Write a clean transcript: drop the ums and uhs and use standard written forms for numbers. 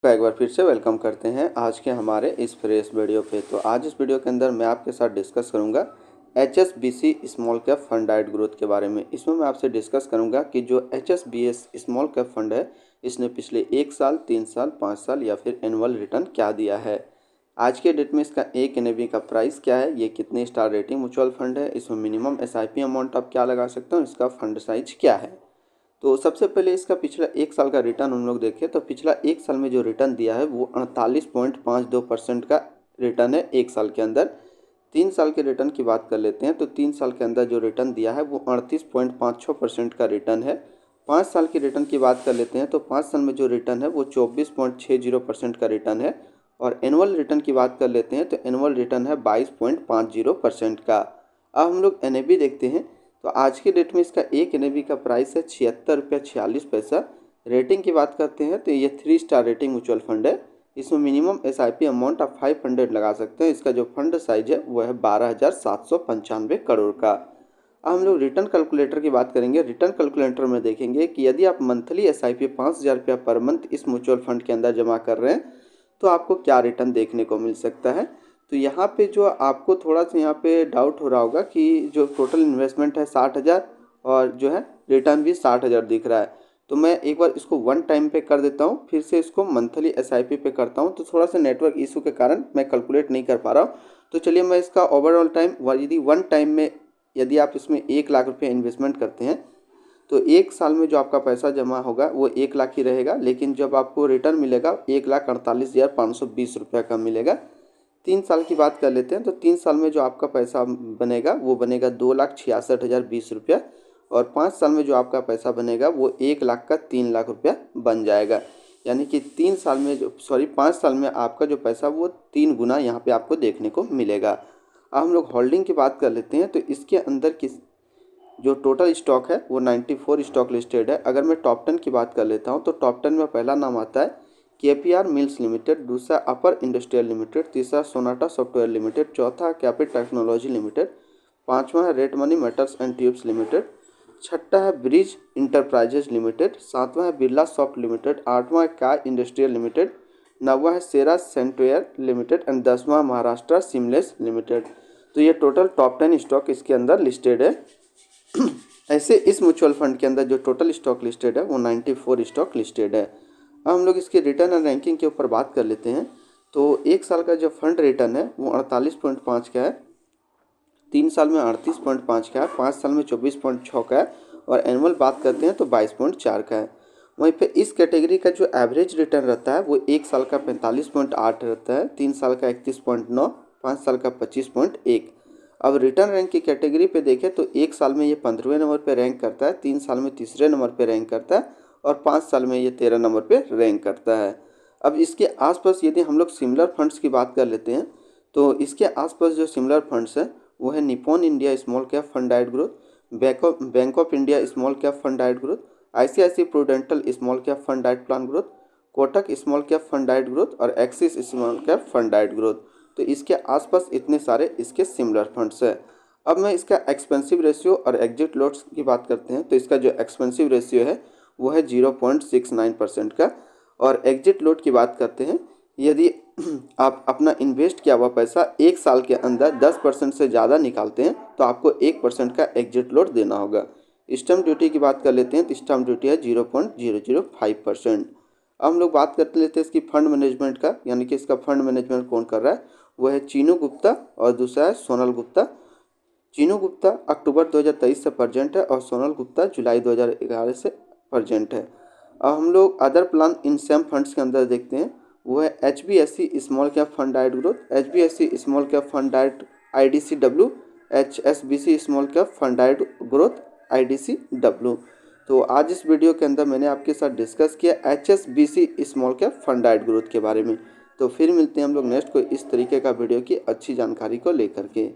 का एक बार फिर से वेलकम करते हैं आज के हमारे इस फ्रेश वीडियो पे। तो आज इस वीडियो के अंदर मैं आपके साथ डिस्कस करूंगा HSBC स्मॉल कैप फंड डाइट ग्रोथ के बारे में। इसमें मैं आपसे डिस्कस करूंगा कि जो HSBC स्मॉल कैप फंड है इसने पिछले 1 साल, 3 साल, 5 साल या फिर एनुअल रिटर्न क्या दिया है। आज के डेट में इसका एक NAV का प्राइस क्या है, ये कितने स्टार रेटिंग म्यूचुअल फंड है, इसमें मिनिमम SIP अमाउंट आप क्या लगा सकते हो, इसका फंड साइज क्या है। तो सबसे पहले इसका पिछला 1 साल का रिटर्न हम लोग देखें तो पिछला 1 साल में जो रिटर्न दिया है वो 48.52% का रिटर्न है 1 साल के अंदर। 3 साल के रिटर्न की बात कर लेते हैं तो 3 साल के अंदर जो रिटर्न दिया है वो 38.56% का रिटर्न है। 5 साल की रिटर्न की बात कर लेते हैं तो 5 साल में जो रिटर्न है वो 24.60% का रिटर्न है। और एनुअल रिटर्न की बात कर लेते हैं तो एनुअल रिटर्न है 22.50% का। अब हम लोग NAV देखते हैं तो आज के डेट में इसका एक NAV का प्राइस है 76 रुपया 46 पैसा। रेटिंग की बात करते हैं तो ये 3 स्टार रेटिंग म्यूचुअल फंड है। इसमें मिनिमम SIP अमाउंट आप 500 लगा सकते हैं। इसका जो फंड साइज है वो है 12,795 करोड़ का। अब हम लोग रिटर्न कैलकुलेटर की बात करेंगे। रिटर्न कैलकुलेटर में देखेंगे कि यदि आप मंथली SIP 5,000 रुपया पर मंथ इस म्यूचुअल फंड के अंदर जमा कर रहे हैं तो आपको क्या रिटर्न देखने को मिल सकता है। तो यहाँ पे जो आपको थोड़ा सा यहाँ पे डाउट हो रहा होगा कि जो टोटल इन्वेस्टमेंट है 60,000 और जो है रिटर्न भी 60,000 दिख रहा है। तो मैं एक बार इसको वन टाइम पे कर देता हूँ, फिर से इसको मंथली SIP पे करता हूँ। तो थोड़ा सा नेटवर्क इशू के कारण मैं कैलकुलेट नहीं कर पा रहा हूँ। तो चलिए मैं इसका ओवरऑल टाइम यदि वन टाइम में यदि आप इसमें 1 लाख रुपये इन्वेस्टमेंट करते हैं तो 1 साल में जो आपका पैसा जमा होगा वो 1 लाख ही रहेगा, लेकिन जब आपको रिटर्न मिलेगा 1,48,520 रुपये का मिलेगा। 3 साल की बात कर लेते हैं तो 3 साल में जो आपका पैसा बनेगा वो बनेगा 2,66,020 रुपया। और 5 साल में जो आपका पैसा बनेगा वो 1 लाख का 3 लाख रुपया बन जाएगा। यानी कि 3 साल में 5 साल में आपका जो पैसा वो 3 गुना यहाँ पे आपको देखने को मिलेगा। अब हम लोग होल्डिंग की बात कर लेते हैं तो इसके अंदर किस जो टोटल स्टॉक है वो 94 स्टॉक लिस्टेड है। अगर मैं टॉप 10 की बात कर लेता हूँ तो टॉप 10 में पहला नाम आता है KPR मिल्स लिमिटेड, दूसरा अपर इंडस्ट्रियल लिमिटेड, तीसरा सोनाटा सॉफ्टवेयर लिमिटेड, चौथा कैपिट टेक्नोलॉजी लिमिटेड, पांचवा है red money metals and tubes limited, छठा है ब्रिज इंटरप्राइजेज लिमिटेड, सातवां है बिरला सॉफ्ट लिमिटेड, आठवां है काय इंडस्ट्रियल लिमिटेड, नौवां है सेरा सेंटवेयर लिमिटेड एंड 10वां महाराष्ट्र सिमलेस लिमिटेड। तो ये टोटल टॉप 10 स्टॉक इसके अंदर लिस्टेड है। ऐसे इस म्यूचुअल फंड के अंदर जो टोटल स्टॉक लिस्टेड है वो 94 स्टॉक लिस्टेड है। अब हम लोग इसके रिटर्न एंड रैंकिंग के ऊपर बात कर लेते हैं। तो 1 साल का जो फंड रिटर्न है वो 48.5 का है, 3 साल में 38.5 का है, 5 साल में 24.6 का है और एनुअल बात करते हैं तो 22.4 का है। वहीं पे इस कैटेगरी का जो एवरेज रिटर्न रहता है वो 1 साल का 45.8 रहता है, 3 साल का 31.9, 5 साल का 25.1। अब रिटर्न रैंक की कैटेगरी पे देखें तो 1 साल में ये 15वें नंबर पे रैंक करता है, 3 साल में तीसरे नंबर पे रैंक करता है और 5 साल में ये 13 नंबर पे रैंक करता है। अब इसके आसपास यदि हम लोग सिमिलर फंड्स की बात कर लेते हैं तो इसके आसपास जो सिमिलर फंड्स हैं वो है Nippon India small cap fund डाइट growth, Bank of India small cap fund डाइट growth, ICICI prudential small cap fund डाइट plan growth, Kotak small cap fund डाइट ग्रोथ और एक्सिस स्मॉल कैप फंड डाइट ग्रोथ। तो इसके आसपास इतने सारे इसके सिमिलर फंड्स हैं। अब मैं इसका एक्सपेंसिव रेशियो और एग्जिट लॉट्स की बात करते हैं तो इसका जो एक्सपेंसिव रेशियो है वो है 0.69% का। और एग्जिट लॉट की बात करते हैं, यदि आप अपना इन्वेस्ट किया हुआ पैसा 1 साल के अंदर 10% से ज़्यादा निकालते हैं तो आपको 1% का एग्जिट लॉट देना होगा। स्टैम्प ड्यूटी की बात कर लेते हैं तो स्टैम्प ड्यूटी है 0.005%। अब हम लोग बात करते लेते हैं इसकी फंड मैनेजमेंट का, यानी कि इसका फंड मैनेजमेंट कौन कर रहा है, वो है चीनू गुप्ता और दूसरा है सोनल गुप्ता। चीनू गुप्ता अक्टूबर 2023 से प्रेजेंट है और सोनल गुप्ता जुलाई 2011 से प्रेजेंट है। अब हम लोग other plan in same funds के अंदर देखते हैं, वो है HBSC स्मॉल कैप फंड डाइट growth, HBSC small cap fund diet IDCW, HSBC small cap fund डाइट ग्रोथ IDCW। तो आज इस वीडियो के अंदर मैंने आपके साथ डिस्कस किया HSBC स्मॉल कैप फंड डाइट ग्रोथ के बारे में। तो फिर मिलते हैं हम लोग नेक्स्ट कोई इस तरीके का वीडियो की अच्छी जानकारी को लेकर के।